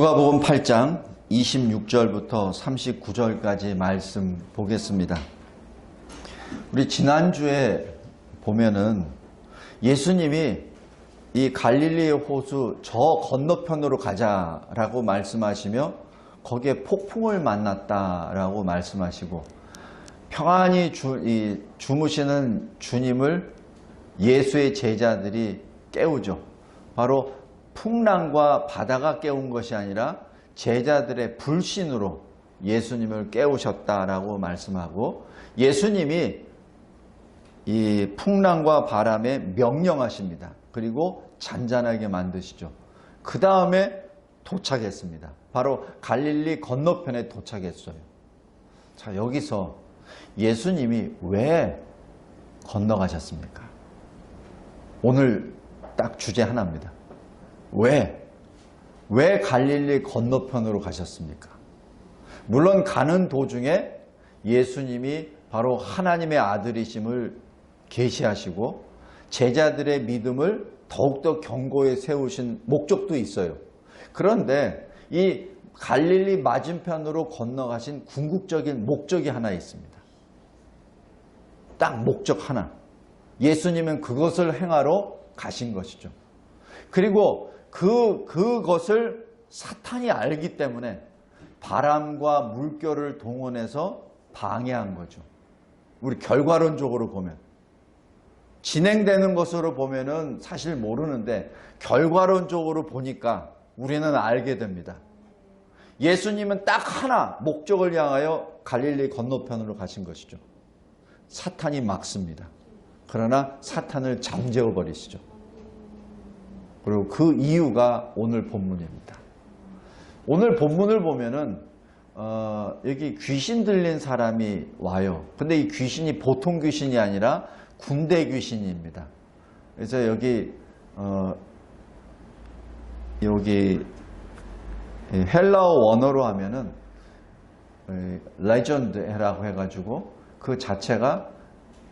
누가복음 8장 26절부터 39절까지 말씀 보겠습니다. 우리 지난주에 보면은 예수님이 이 갈릴리의 호수 저 건너편으로 가자라고 말씀하시며 거기에 폭풍을 만났다라고 말씀하시고 평안히 주무시는 주님을 예수의 제자들이 깨우죠. 바로 풍랑과 바다가 깨운 것이 아니라 제자들의 불신으로 예수님을 깨우셨다라고 말씀하고, 예수님이 이 풍랑과 바람에 명령하십니다. 그리고 잔잔하게 만드시죠. 그 다음에 도착했습니다. 바로 갈릴리 건너편에 도착했어요. 자, 여기서 예수님이 왜 건너가셨습니까? 오늘 딱 주제 하나입니다. 왜 갈릴리 건너편으로 가셨습니까? 물론 가는 도중에 예수님이 바로 하나님의 아들이심을 계시하시고 제자들의 믿음을 더욱더 견고히 세우신 목적도 있어요. 그런데 이 갈릴리 맞은편으로 건너가신 궁극적인 목적이 하나 있습니다. 딱 목적 하나. 예수님은 그것을 행하러 가신 것이죠. 그리고 그것을 사탄이 알기 때문에 바람과 물결을 동원해서 방해한 거죠. 우리 결과론적으로 보면, 진행되는 것으로 보면은 사실 모르는데 결과론적으로 보니까 우리는 알게 됩니다. 예수님은 딱 하나 목적을 향하여 갈릴리 건너편으로 가신 것이죠. 사탄이 막습니다. 그러나 사탄을 잠재워 버리시죠. 그리고 그 이유가 오늘 본문입니다. 오늘 본문을 보면은 여기 귀신 들린 사람이 와요. 근데 이 귀신이 보통 귀신이 아니라 군대 귀신입니다. 그래서 여기 헬라어 원어로 하면은 레전드라고 해가지고 그 자체가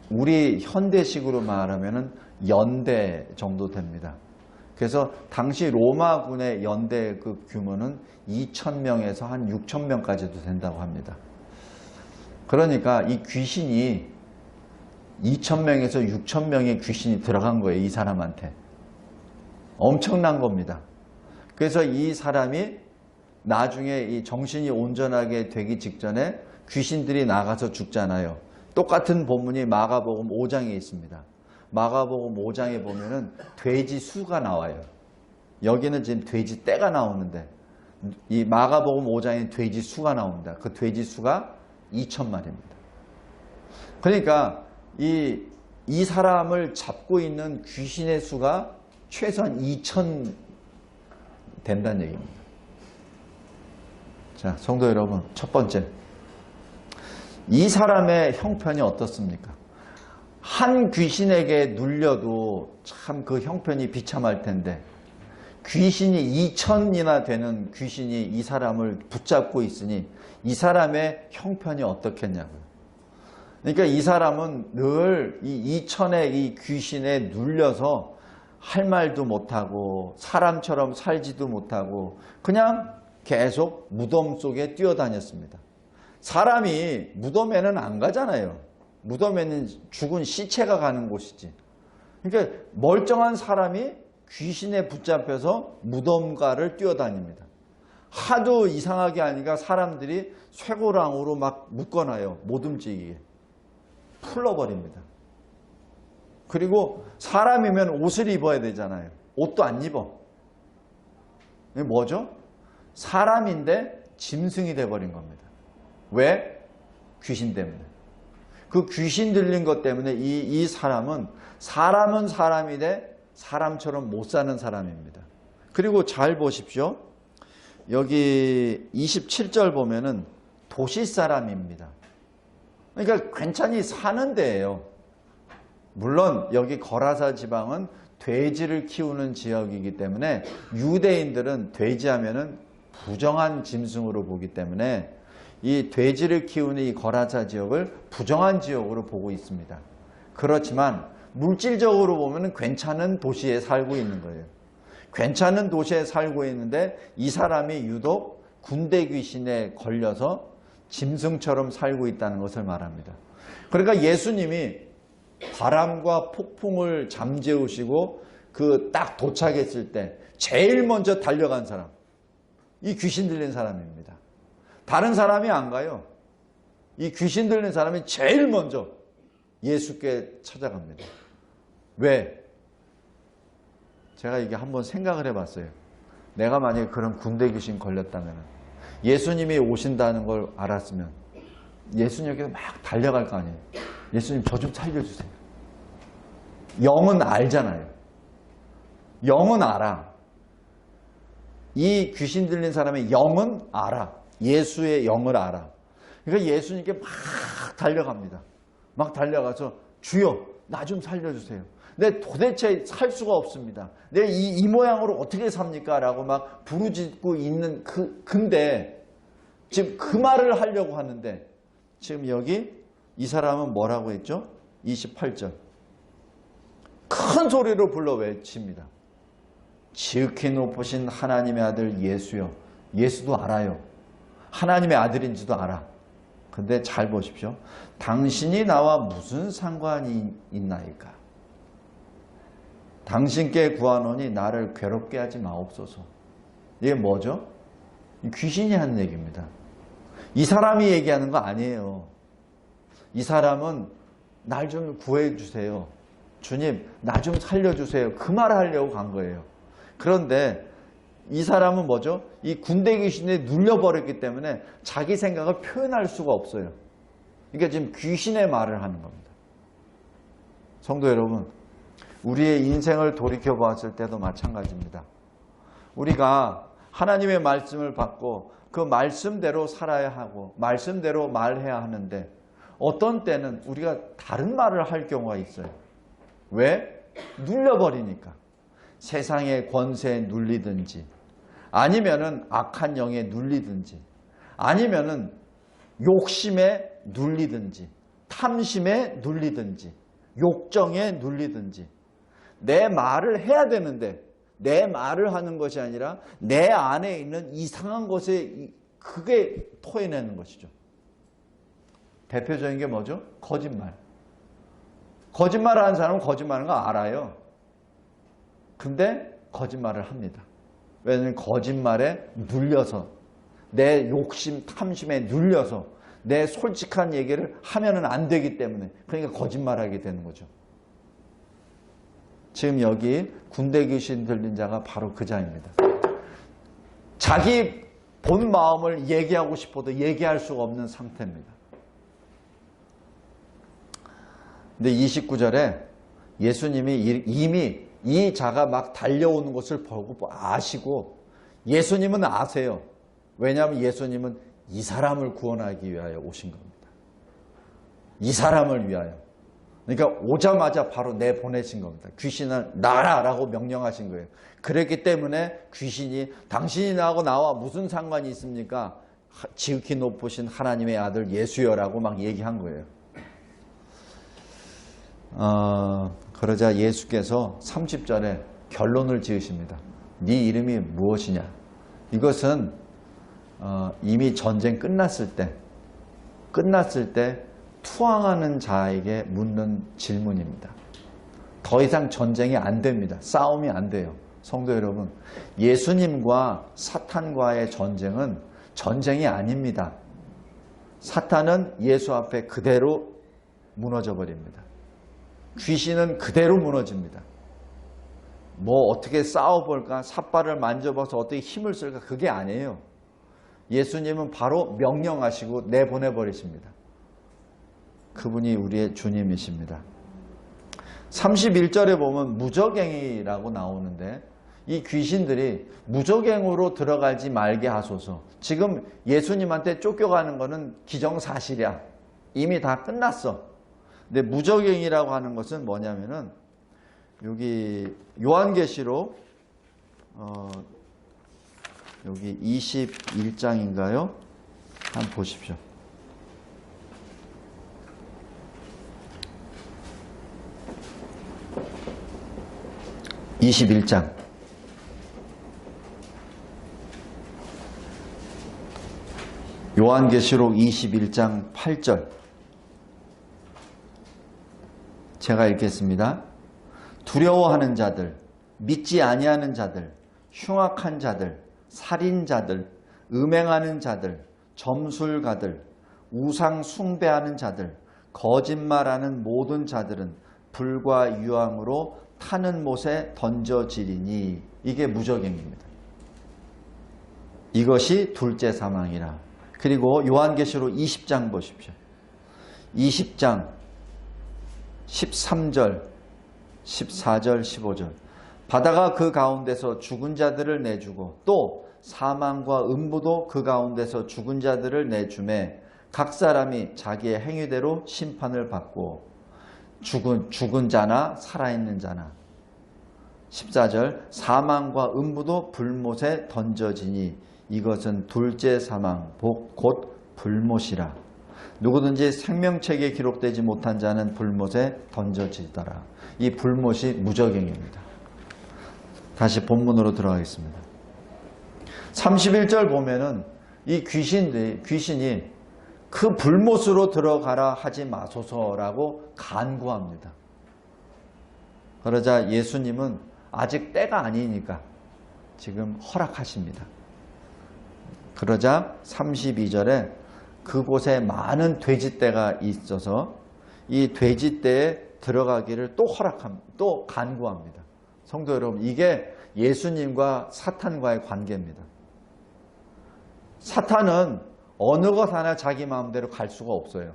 우리 현대식으로 말하면은 연대 정도 됩니다. 그래서 당시 로마군의 연대 그 규모는 2,000명에서 한 6,000명까지도 된다고 합니다. 그러니까 이 귀신이 2,000명에서 6,000명의 귀신이 들어간 거예요. 이 사람한테. 엄청난 겁니다. 그래서 이 사람이 나중에 이 정신이 온전하게 되기 직전에 귀신들이 나가서 죽잖아요. 똑같은 본문이 마가복음 5장에 있습니다. 마가복음 5장에 보면은 돼지 수가 나와요. 여기는 지금 돼지 떼가 나오는데 이 마가복음 5장에 돼지 수가 나옵니다. 그 돼지 수가 2,000마리입니다. 그러니까 이 사람을 잡고 있는 귀신의 수가 최소한 2,000 된다는 얘기입니다. 자, 성도 여러분, 첫 번째, 이 사람의 형편이 어떻습니까? 한 귀신에게 눌려도 참 그 형편이 비참할 텐데 귀신이 2,000이나 되는 귀신이 이 사람을 붙잡고 있으니 이 사람의 형편이 어떻겠냐고요. 그러니까 이 사람은 늘 이 2,000의 이 귀신에 눌려서 할 말도 못하고 사람처럼 살지도 못하고 그냥 계속 무덤 속에 뛰어다녔습니다. 사람이 무덤에는 안 가잖아요. 무덤에는 죽은 시체가 가는 곳이지. 그러니까 멀쩡한 사람이 귀신에 붙잡혀서 무덤가를 뛰어다닙니다. 하도 이상하게 하니까 사람들이 쇠고랑으로 막 묶어놔요. 못 움직이게. 풀러버립니다. 그리고 사람이면 옷을 입어야 되잖아요. 옷도 안 입어. 이게 뭐죠? 사람인데 짐승이 돼버린 겁니다. 왜? 귀신 때문에. 그 귀신 들린 것 때문에 이 사람은 사람인데 사람처럼 못 사는 사람입니다. 그리고 잘 보십시오. 여기 27절 보면은 도시 사람입니다. 그러니까 괜찮이 사는 데예요. 물론 여기 거라사 지방은 돼지를 키우는 지역이기 때문에 유대인들은 돼지하면은 부정한 짐승으로 보기 때문에 이 돼지를 키우는 이 거라사 지역을 부정한 지역으로 보고 있습니다. 그렇지만 물질적으로 보면 괜찮은 도시에 살고 있는 거예요. 괜찮은 도시에 살고 있는데 이 사람이 유독 군대 귀신에 걸려서 짐승처럼 살고 있다는 것을 말합니다. 그러니까 예수님이 바람과 폭풍을 잠재우시고 그 딱 도착했을 때 제일 먼저 달려간 사람, 이 귀신 들린 사람입니다. 다른 사람이 안 가요. 이 귀신 들린 사람이 제일 먼저 예수께 찾아갑니다. 왜? 제가 이게 한번 생각을 해봤어요. 내가 만약에 그런 군대 귀신 걸렸다면 예수님이 오신다는 걸 알았으면 예수님에게 막 달려갈 거 아니에요. 예수님 저 좀 살려주세요. 영은 알잖아요. 영은 알아. 이 귀신 들린 사람의 영은 알아. 예수의 영을 알아. 그러니까 예수님께 막 달려갑니다. 막 달려가서 주여 나 좀 살려주세요. 내 도대체 살 수가 없습니다. 내 이 모양으로 어떻게 삽니까? 라고 막 부르짖고 있는 근데 지금 그 말을 하려고 하는데 지금 여기 이 사람은 뭐라고 했죠? 28절. 큰 소리로 불러 외칩니다. 지극히 높으신 하나님의 아들 예수여. 예수도 알아요. 하나님의 아들인지도 알아. 근데 잘 보십시오. 당신이 나와 무슨 상관이 있나이까? 당신께 구하노니 나를 괴롭게 하지 마옵소서. 이게 뭐죠? 귀신이 하는 얘기입니다. 이 사람이 얘기하는 거 아니에요. 이 사람은 날 좀 구해주세요. 주님, 나 좀 살려주세요. 그 말을 하려고 간 거예요. 그런데 이 사람은 뭐죠? 이 군대 귀신에 눌려버렸기 때문에 자기 생각을 표현할 수가 없어요. 그러니까 지금 귀신의 말을 하는 겁니다. 성도 여러분, 우리의 인생을 돌이켜 보았을 때도 마찬가지입니다. 우리가 하나님의 말씀을 받고 그 말씀대로 살아야 하고 말씀대로 말해야 하는데 어떤 때는 우리가 다른 말을 할 경우가 있어요. 왜? 눌려버리니까. 세상의 권세에 눌리든지 아니면은 악한 영에 눌리든지 아니면은 욕심에 눌리든지 탐심에 눌리든지 욕정에 눌리든지 내 말을 해야 되는데 내 말을 하는 것이 아니라 내 안에 있는 이상한 것에 그게 토해내는 것이죠. 대표적인 게 뭐죠? 거짓말. 거짓말을 하는 사람은 거짓말하는 거 알아요. 근데 거짓말을 합니다. 왜냐하면 거짓말에 눌려서 내 욕심, 탐심에 눌려서 내 솔직한 얘기를 하면은 안 되기 때문에 그러니까 거짓말하게 되는 거죠. 지금 여기 군대 귀신 들린 자가 바로 그 자입니다. 자기 본 마음을 얘기하고 싶어도 얘기할 수가 없는 상태입니다. 근데 29절에 예수님이 이미 이 자가 막 달려오는 것을 보고 아시고 예수님은 아세요. 왜냐하면 예수님은 이 사람을 구원하기 위하여 오신 겁니다. 이 사람을 위하여. 그러니까 오자마자 바로 내보내신 겁니다. 귀신을 나가라라고 명령하신 거예요. 그랬기 때문에 귀신이 당신이 나하고 나와 무슨 상관이 있습니까? 지극히 높으신 하나님의 아들 예수여라고 막 얘기한 거예요. 그러자 예수께서 30절에 결론을 지으십니다. 네 이름이 무엇이냐? 이것은 이미 전쟁 끝났을 때 투항하는 자에게 묻는 질문입니다. 더 이상 전쟁이 안 됩니다. 싸움이 안 돼요. 성도 여러분, 예수님과 사탄과의 전쟁은 전쟁이 아닙니다. 사탄은 예수 앞에 그대로 무너져 버립니다. 귀신은 그대로 무너집니다. 뭐 어떻게 싸워볼까? 삿발을 만져봐서 어떻게 힘을 쓸까? 그게 아니에요. 예수님은 바로 명령하시고 내보내버리십니다. 그분이 우리의 주님이십니다. 31절에 보면 무저갱이라고 나오는데 이 귀신들이 무저갱으로 들어가지 말게 하소서. 지금 예수님한테 쫓겨가는 것은 기정사실이야. 이미 다 끝났어. 근데 무저갱이라고 하는 것은 뭐냐면은 여기 요한계시록 여기 21장인가요? 한번 보십시오. 21장 요한계시록 21장 8절 제가 읽겠습니다. 두려워하는 자들, 믿지 아니하는 자들, 흉악한 자들, 살인자들, 음행하는 자들, 점술가들, 우상 숭배하는 자들, 거짓말하는 모든 자들은 불과 유황으로 타는 못에 던져지리니. 이게 무저갱입니다. 이것이 둘째 사망이라. 그리고 요한계시록 20장 보십시오. 20장 13절, 14절, 15절. 바다가 그 가운데서 죽은 자들을 내주고 또 사망과 음부도 그 가운데서 죽은 자들을 내주매 각 사람이 자기의 행위대로 심판을 받고 죽은 자나 살아있는 자나. 14절 사망과 음부도 불못에 던져지니 이것은 둘째 사망 곧 불못이라. 누구든지 생명책에 기록되지 못한 자는 불못에 던져지더라. 이 불못이 무저갱입니다. 다시 본문으로 들어가겠습니다. 31절 보면은 이 귀신이 그 불못으로 들어가라 하지 마소서라고 간구합니다. 그러자 예수님은 아직 때가 아니니까 지금 허락하십니다. 그러자 32절에 그곳에 많은 돼지떼가 있어서 이 돼지떼에 들어가기를 또 간구합니다. 성도 여러분, 이게 예수님과 사탄과의 관계입니다. 사탄은 어느 것 하나 자기 마음대로 갈 수가 없어요.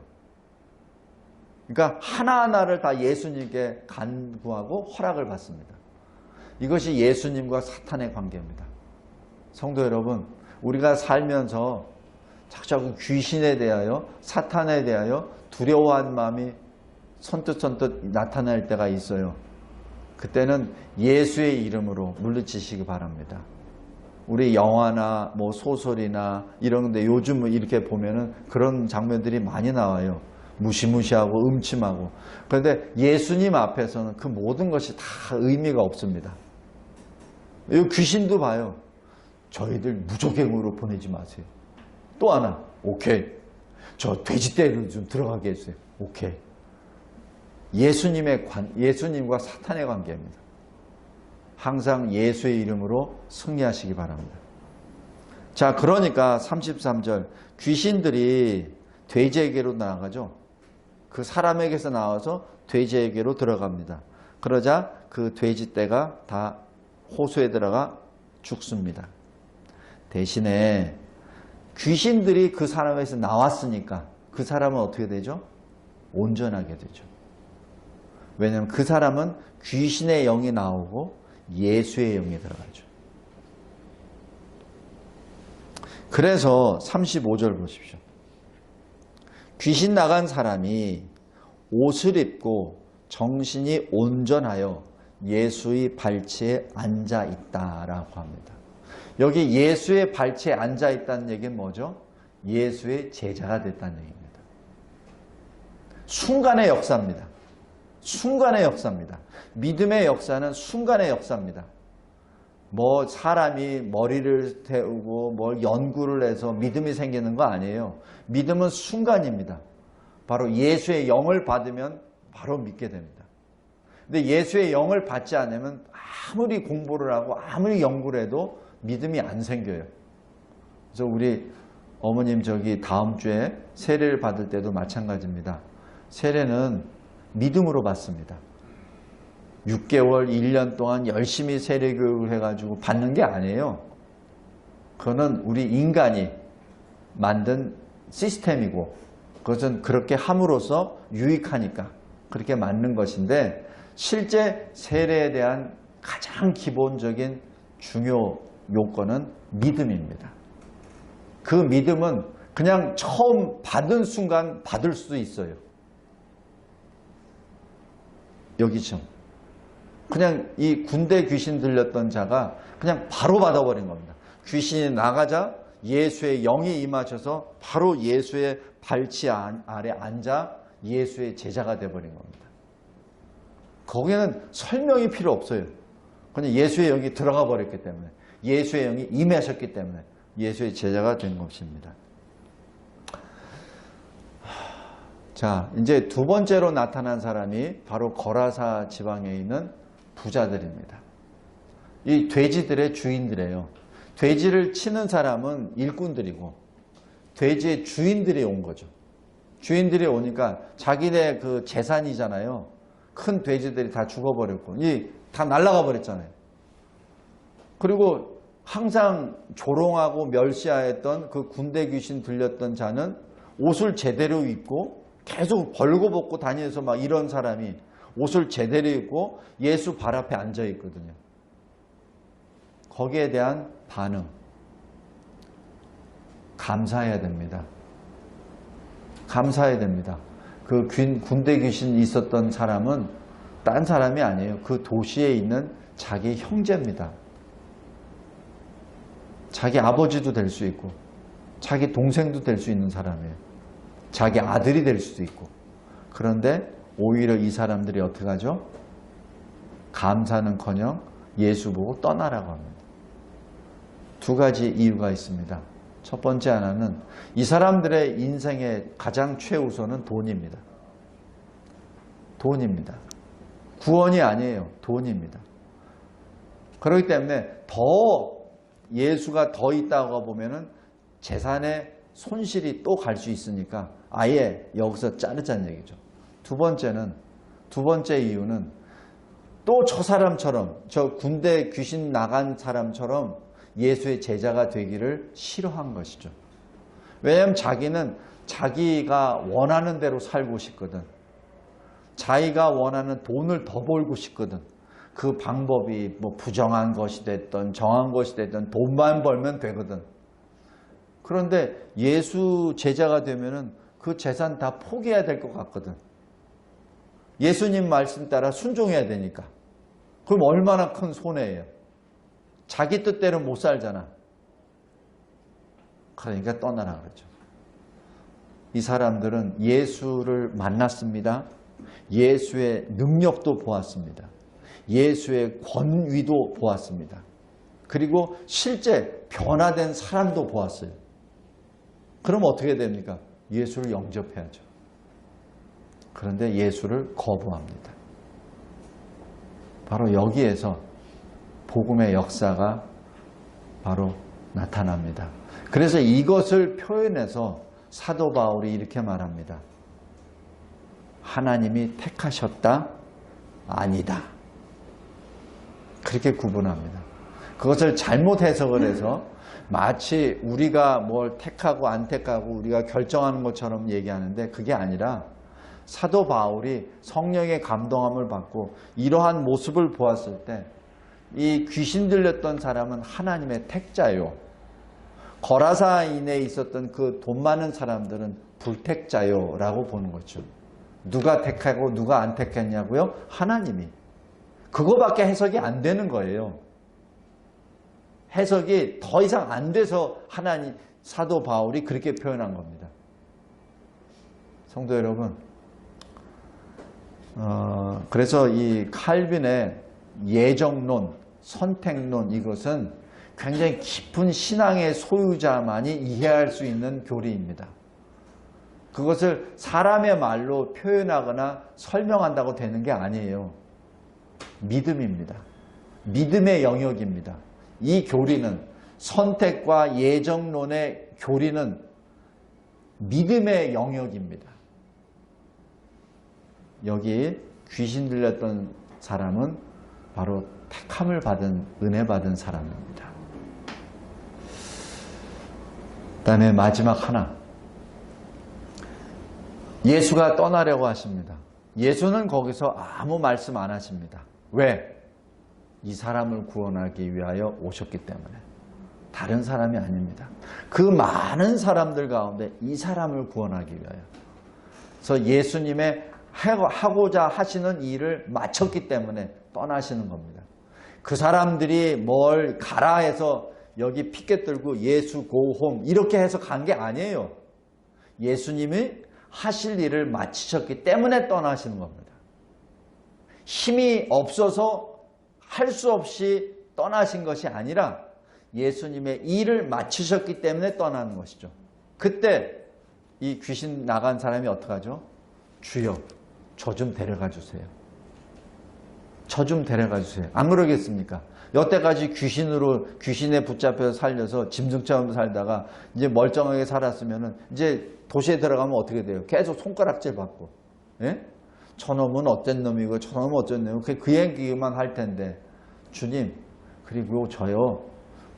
그러니까 하나하나를 다 예수님께 간구하고 허락을 받습니다. 이것이 예수님과 사탄의 관계입니다. 성도 여러분, 우리가 살면서 자꾸 귀신에 대하여, 사탄에 대하여 두려워한 마음이 선뜻 나타날 때가 있어요. 그때는 예수의 이름으로 물리치시기 바랍니다. 우리 영화나 뭐 소설이나 이런 데 요즘 이렇게 보면은 그런 장면들이 많이 나와요. 무시무시하고 음침하고. 그런데 예수님 앞에서는 그 모든 것이 다 의미가 없습니다. 이 귀신도 봐요. 저희들 무저갱으로 보내지 마세요. 또 하나, 오케이. 저 돼지떼를 좀 들어가게 해주세요. 오케이. 예수님과 사탄의 관계입니다. 항상 예수의 이름으로 승리하시기 바랍니다. 자, 그러니까 33절 귀신들이 돼지에게로 나아가죠. 그 사람에게서 나와서 돼지에게로 들어갑니다. 그러자 그 돼지떼가 다 호수에 들어가 죽습니다. 대신에 귀신들이 그 사람에서 나왔으니까 그 사람은 어떻게 되죠? 온전하게 되죠. 왜냐하면 그 사람은 귀신의 영이 나오고 예수의 영이 들어가죠. 그래서 35절 보십시오. 귀신 나간 사람이 옷을 입고 정신이 온전하여 예수의 발치에 앉아 있다라고 합니다. 여기 예수의 발치에 앉아 있다는 얘기는 뭐죠? 예수의 제자가 됐다는 얘기입니다. 순간의 역사입니다. 순간의 역사입니다. 믿음의 역사는 순간의 역사입니다. 뭐 사람이 머리를 태우고 뭘 연구를 해서 믿음이 생기는 거 아니에요. 믿음은 순간입니다. 바로 예수의 영을 받으면 바로 믿게 됩니다. 근데 예수의 영을 받지 않으면 아무리 공부를 하고 아무리 연구를 해도 믿음이 안 생겨요. 그래서 우리 어머님 다음 주에 세례를 받을 때도 마찬가지입니다. 세례는 믿음으로 받습니다. 6개월, 1년 동안 열심히 세례 교육을 해가지고 받는 게 아니에요. 그거는 우리 인간이 만든 시스템이고 그것은 그렇게 함으로써 유익하니까 그렇게 맞는 것인데 실제 세례에 대한 가장 기본적인 중요 요건은 믿음입니다. 그 믿음은 그냥 처음 받은 순간 받을 수도 있어요. 여기죠. 그냥 이 군대 귀신 들렸던 자가 그냥 바로 받아버린 겁니다. 귀신이 나가자 예수의 영이 임하셔서 바로 예수의 발치 아래 앉아 예수의 제자가 되어버린 겁니다. 거기에는 설명이 필요 없어요. 그냥 예수의 영이 들어가 버렸기 때문에 예수의 영이 임하셨기 때문에 예수의 제자가 된 것입니다. 자, 이제 두 번째로 나타난 사람이 바로 거라사 지방에 있는 부자들입니다. 이 돼지들의 주인들이에요. 돼지를 치는 사람은 일꾼들이고 돼지의 주인들이 온 거죠. 주인들이 오니까 자기네 그 재산이잖아요. 큰 돼지들이 다 죽어버렸고 다 날아가 버렸잖아요. 그리고 항상 조롱하고 멸시하였던 그 군대 귀신 들렸던 자는 옷을 제대로 입고 계속 벌거벗고 다니면서 막 이런 사람이 옷을 제대로 입고 예수 발 앞에 앉아 있거든요. 거기에 대한 반응, 감사해야 됩니다. 감사해야 됩니다. 그 군대 귀신이 있었던 사람은 딴 사람이 아니에요. 그 도시에 있는 자기 형제입니다. 자기 아버지도 될 수 있고 자기 동생도 될 수 있는 사람이에요. 자기 아들이 될 수도 있고. 그런데 오히려 이 사람들이 어떻게 하죠? 감사는커녕 예수 보고 떠나라고 합니다. 두 가지 이유가 있습니다. 첫 번째 하나는 이 사람들의 인생의 가장 최우선은 돈입니다. 돈입니다. 구원이 아니에요. 돈입니다. 그렇기 때문에 더 예수가 더 있다고 보면은 재산의 손실이 또 갈 수 있으니까 아예 여기서 자르자는 얘기죠. 두 번째 이유는 또 저 사람처럼, 저 군대 귀신 나간 사람처럼 예수의 제자가 되기를 싫어한 것이죠. 왜냐하면 자기는 자기가 원하는 대로 살고 싶거든. 자기가 원하는 돈을 더 벌고 싶거든. 그 방법이 뭐 부정한 것이 됐든 정한 것이 됐든 돈만 벌면 되거든. 그런데 예수 제자가 되면은 그 재산 다 포기해야 될 것 같거든. 예수님 말씀 따라 순종해야 되니까. 그럼 얼마나 큰 손해예요. 자기 뜻대로 못 살잖아. 그러니까 떠나라 그러죠. 이 사람들은 예수를 만났습니다. 예수의 능력도 보았습니다. 예수의 권위도 보았습니다. 그리고 실제 변화된 사람도 보았어요. 그럼 어떻게 됩니까? 예수를 영접해야죠. 그런데 예수를 거부합니다. 바로 여기에서 복음의 역사가 바로 나타납니다. 그래서 이것을 표현해서 사도 바울이 이렇게 말합니다. 하나님이 택하셨다? 아니다. 그렇게 구분합니다. 그것을 잘못 해석을 해서 마치 우리가 뭘 택하고 안 택하고 우리가 결정하는 것처럼 얘기하는데 그게 아니라 사도 바울이 성령의 감동함을 받고 이러한 모습을 보았을 때 이 귀신 들렸던 사람은 하나님의 택자요. 거라사인에 있었던 그 돈 많은 사람들은 불택자요 라고 보는 거죠. 누가 택하고 누가 안 택했냐고요? 하나님이. 그거밖에 해석이 안 되는 거예요. 해석이 더 이상 안 돼서 하나님 사도 바울이 그렇게 표현한 겁니다. 성도 여러분, 그래서 이 칼빈의 예정론, 선택론 이것은 굉장히 깊은 신앙의 소유자만이 이해할 수 있는 교리입니다. 그것을 사람의 말로 표현하거나 설명한다고 되는 게 아니에요. 믿음입니다. 믿음의 영역입니다. 이 교리는 선택과 예정론의 교리는 믿음의 영역입니다. 여기 귀신 들렸던 사람은 바로 택함을 받은 은혜 받은 사람입니다. 그다음에 마지막 하나. 예수가 떠나려고 하십니다. 예수는 거기서 아무 말씀 안 하십니다. 왜? 이 사람을 구원하기 위하여 오셨기 때문에. 다른 사람이 아닙니다. 그 많은 사람들 가운데 이 사람을 구원하기 위하여. 그래서 예수님의 하고자 하시는 일을 마쳤기 때문에 떠나시는 겁니다. 그 사람들이 뭘 가라 해서 여기 피켓 들고 예수 고홈 이렇게 해서 간 게 아니에요. 예수님이 하실 일을 마치셨기 때문에 떠나시는 겁니다. 힘이 없어서 할 수 없이 떠나신 것이 아니라 예수님의 일을 마치셨기 때문에 떠나는 것이죠. 그때 이 귀신 나간 사람이 어떡하죠? 주여, 저 좀 데려가 주세요. 저 좀 데려가 주세요. 안 그러겠습니까? 여태까지 귀신에 붙잡혀서 살려서 짐승처럼 살다가 이제 멀쩡하게 살았으면은 이제 도시에 들어가면 어떻게 돼요? 계속 손가락질 받고, 예? 저놈은 어떤 놈이고 저놈은 어떤 놈이고 그 얘기만 할 텐데, 주님, 그리고 저요,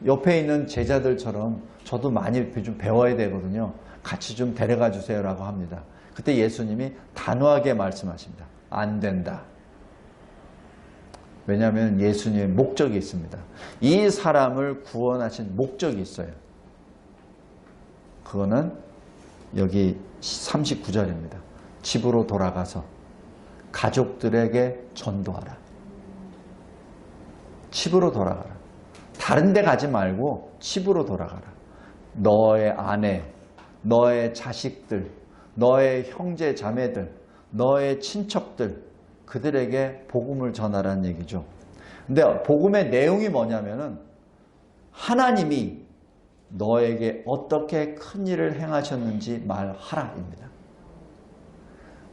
옆에 있는 제자들처럼 저도 많이 좀 배워야 되거든요. 같이 좀 데려가 주세요라고 합니다. 그때 예수님이 단호하게 말씀하십니다. 안 된다. 왜냐하면 예수님의 목적이 있습니다. 이 사람을 구원하신 목적이 있어요. 그거는 여기 39절입니다. 집으로 돌아가서 가족들에게 전도하라. 집으로 돌아가라. 다른 데 가지 말고 집으로 돌아가라. 너의 아내, 너의 자식들, 너의 형제 자매들, 너의 친척들, 그들에게 복음을 전하라는 얘기죠. 근데 복음의 내용이 뭐냐면은 하나님이 너에게 어떻게 큰 일을 행하셨는지 말하라입니다.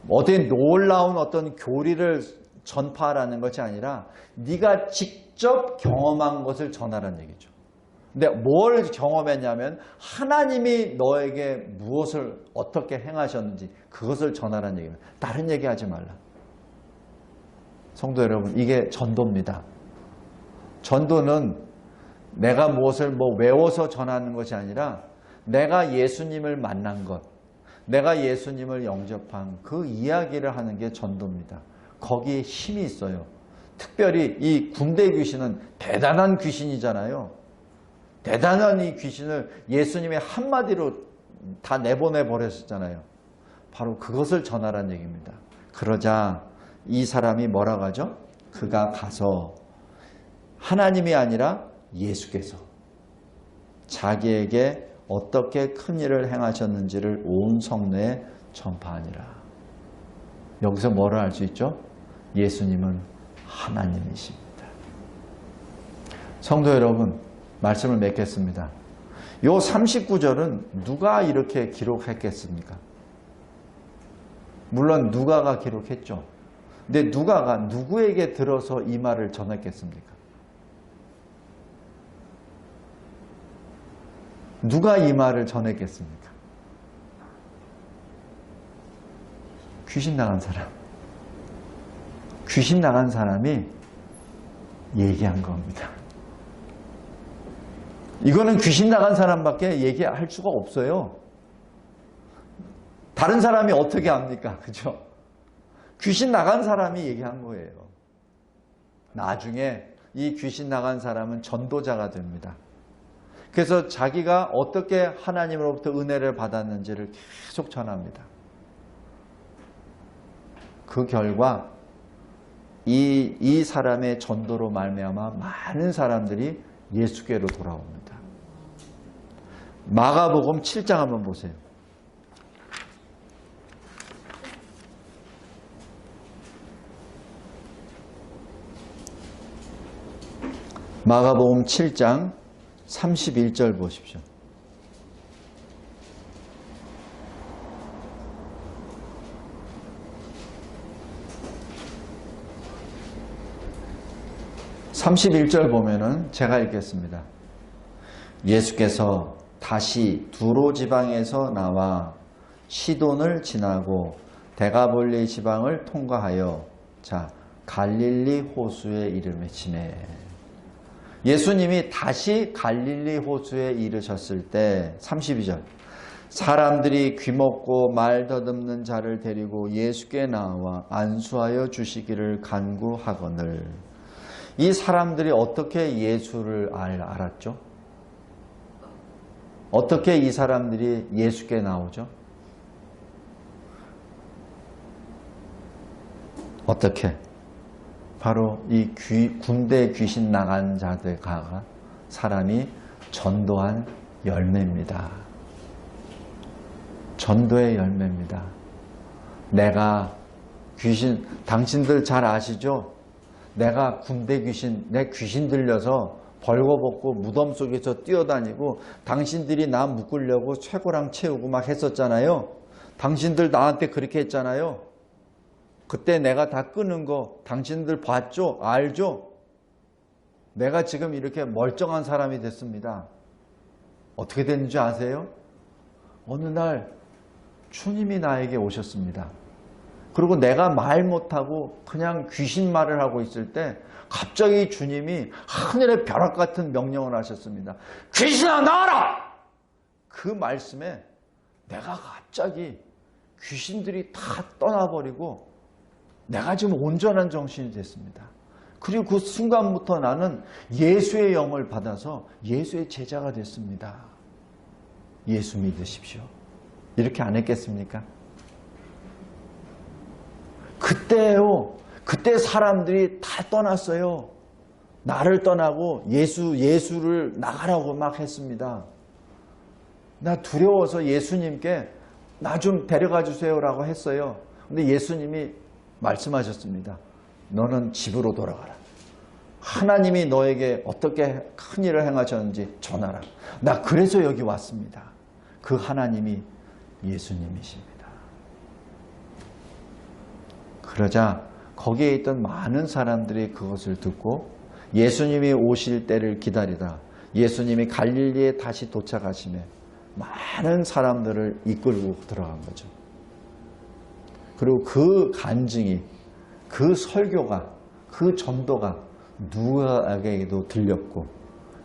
어디 놀라운 어떤 교리를 전파하라는 것이 아니라 네가 직접 경험한 것을 전하라는 얘기죠. 근데 뭘 경험했냐면 하나님이 너에게 무엇을 어떻게 행하셨는지 그것을 전하라는 얘기입니다. 다른 얘기하지 말라. 성도 여러분, 이게 전도입니다. 전도는 내가 무엇을 외워서 전하는 것이 아니라 내가 예수님을 만난 것, 내가 예수님을 영접한 그 이야기를 하는 게 전도입니다. 거기에 힘이 있어요. 특별히 이 군대 귀신은 대단한 귀신이잖아요. 대단한 이 귀신을 예수님의 한마디로 다 내보내 버렸었잖아요. 바로 그것을 전하라는 얘기입니다. 그러자 이 사람이 뭐라고 하죠? 그가 가서 하나님이 아니라 예수께서 자기에게 어떻게 큰 일을 행하셨는지를 온 성내에 전파하니라. 여기서 뭐를 알 수 있죠? 예수님은 하나님이십니다. 성도 여러분, 말씀을 맺겠습니다. 요 39절은 누가 이렇게 기록했겠습니까? 물론 누가가 기록했죠. 근데 누가가 누구에게 들어서 이 말을 전했겠습니까? 누가 이 말을 전했겠습니까? 귀신 나간 사람. 귀신 나간 사람이 얘기한 겁니다. 이거는 귀신 나간 사람밖에 얘기할 수가 없어요. 다른 사람이 어떻게 합니까? 그죠? 귀신 나간 사람이 얘기한 거예요. 나중에 이 귀신 나간 사람은 전도자가 됩니다. 그래서 자기가 어떻게 하나님으로부터 은혜를 받았는지를 계속 전합니다. 그 결과 이 사람의 전도로 말미암아 많은 사람들이 예수께로 돌아옵니다. 마가복음 7장 한번 보세요. 마가복음 7장 31절 보십시오. (31절) 보면은 제가 읽겠습니다. 예수께서 다시 두로 지방에서 나와 시돈을 지나고 데가볼리 지방을 통과하여 갈릴리 호수에 이르매치매. 예수님이 다시 갈릴리 호수에 이르셨을 때 32절 사람들이 귀먹고 말 더듬는 자를 데리고 예수께 나와 안수하여 주시기를 간구하거늘. 이 사람들이 어떻게 예수를 알았죠? 어떻게 이 사람들이 예수께 나오죠? 어떻게? 바로 이 군대 귀신 나간 자들과 사람이 전도한 열매입니다. 전도의 열매입니다. 내가 당신들 잘 아시죠? 내가 군대 귀신, 내 귀신 들려서 벌거벗고 무덤 속에서 뛰어다니고 당신들이 나 묶으려고 쇠고랑 채우고 막 했었잖아요. 당신들 나한테 그렇게 했잖아요. 그때 내가 다 끄는 거 당신들 봤죠? 알죠? 내가 지금 이렇게 멀쩡한 사람이 됐습니다. 어떻게 됐는지 아세요? 어느 날 주님이 나에게 오셨습니다. 그리고 내가 말 못하고 그냥 귀신 말을 하고 있을 때 갑자기 주님이 하늘의 벼락 같은 명령을 하셨습니다. 귀신아 나와라! 그 말씀에 내가 갑자기 귀신들이 다 떠나버리고 내가 지금 온전한 정신이 됐습니다. 그리고 그 순간부터 나는 예수의 영을 받아서 예수의 제자가 됐습니다. 예수 믿으십시오. 이렇게 안 했겠습니까? 그때 사람들이 다 떠났어요. 나를 떠나고 예수를 나가라고 막 했습니다. 나 두려워서 예수님께 나 좀 데려가 주세요라고 했어요. 근데 예수님이 말씀하셨습니다. 너는 집으로 돌아가라. 하나님이 너에게 어떻게 큰 일을 행하셨는지 전하라. 나 그래서 여기 왔습니다. 그 하나님이 예수님이십니다. 그러자 거기에 있던 많은 사람들이 그것을 듣고 예수님이 오실 때를 기다리다 예수님이 갈릴리에 다시 도착하시며 많은 사람들을 이끌고 들어간 거죠. 그리고 그 간증이, 그 설교가, 그 전도가 누구에게도 들렸고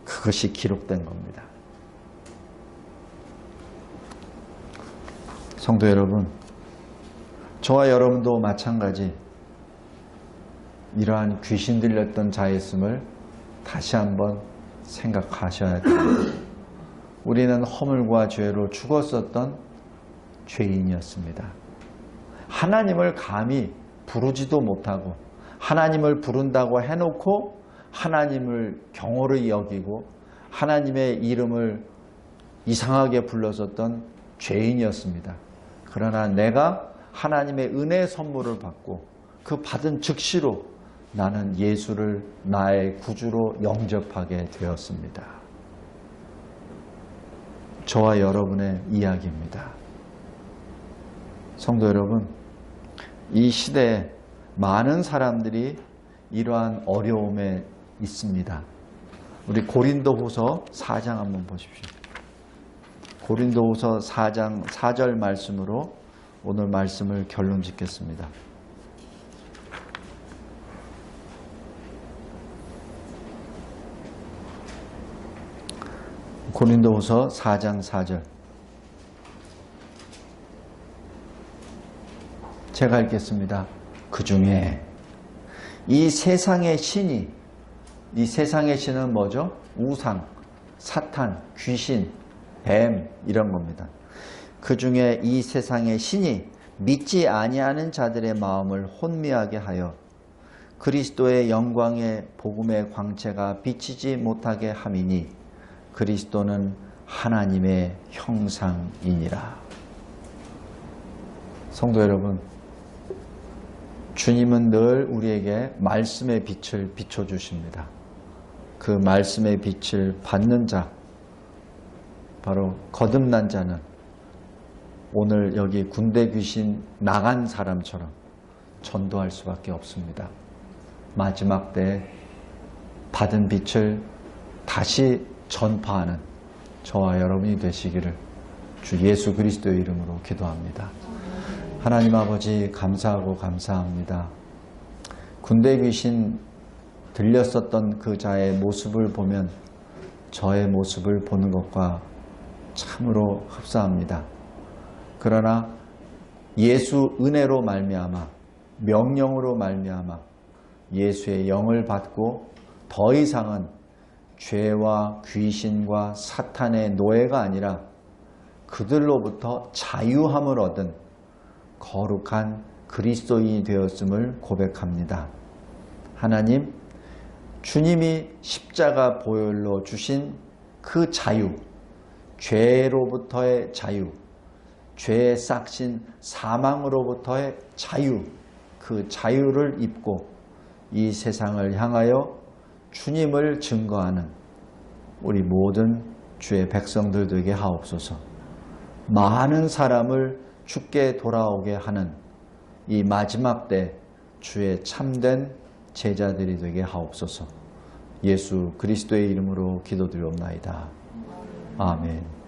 그것이 기록된 겁니다. 성도 여러분, 저와 여러분도 마찬가지 이러한 귀신 들렸던 자였음을 다시 한번 생각하셔야 됩니다. 우리는 허물과 죄로 죽었었던 죄인이었습니다. 하나님을 감히 부르지도 못하고 하나님을 부른다고 해놓고 하나님을 경홀히 여기고 하나님의 이름을 이상하게 불렀었던 죄인이었습니다. 그러나 내가 하나님의 은혜의 선물을 받고 그 받은 즉시로 나는 예수를 나의 구주로 영접하게 되었습니다. 저와 여러분의 이야기입니다. 성도 여러분, 이 시대에 많은 사람들이 이러한 어려움에 있습니다. 우리 고린도후서 4장 한번 보십시오. 고린도후서 4장 4절 말씀으로 오늘 말씀을 결론 짓겠습니다. 고린도후서 4장 4절. 제가 읽겠습니다. 그 중에 이 세상의 신이, 이 세상의 신은 뭐죠? 우상, 사탄, 귀신, 뱀 이런 겁니다. 그 중에 이 세상의 신이 믿지 아니하는 자들의 마음을 혼미하게 하여 그리스도의 영광의 복음의 광채가 비치지 못하게 함이니 그리스도는 하나님의 형상이니라. 성도 여러분, 주님은 늘 우리에게 말씀의 빛을 비춰주십니다. 그 말씀의 빛을 받는 자, 바로 거듭난 자는 오늘 여기 군대 귀신 나간 사람처럼 전도할 수밖에 없습니다. 마지막 때 받은 빛을 다시 전파하는 저와 여러분이 되시기를 주 예수 그리스도의 이름으로 기도합니다. 하나님 아버지 감사하고 감사합니다. 군대 귀신 들렸었던 그 자의 모습을 보면 저의 모습을 보는 것과 참으로 흡사합니다. 그러나 예수 은혜로 말미암아 명령으로 말미암아 예수의 영을 받고 더 이상은 죄와 귀신과 사탄의 노예가 아니라 그들로부터 자유함을 얻은 거룩한 그리스도인이 되었음을 고백합니다. 하나님, 주님이 십자가 보혈로 주신 그 자유, 죄로부터의 자유, 죄의 싹신 사망으로부터의 자유, 그 자유를 입고 이 세상을 향하여 주님을 증거하는 우리 모든 주의 백성들 되게 하옵소서. 많은 사람을 주께 돌아오게 하는 이 마지막 때 주의 참된 제자들이 되게 하옵소서. 예수 그리스도의 이름으로 기도드리옵나이다. 아멘.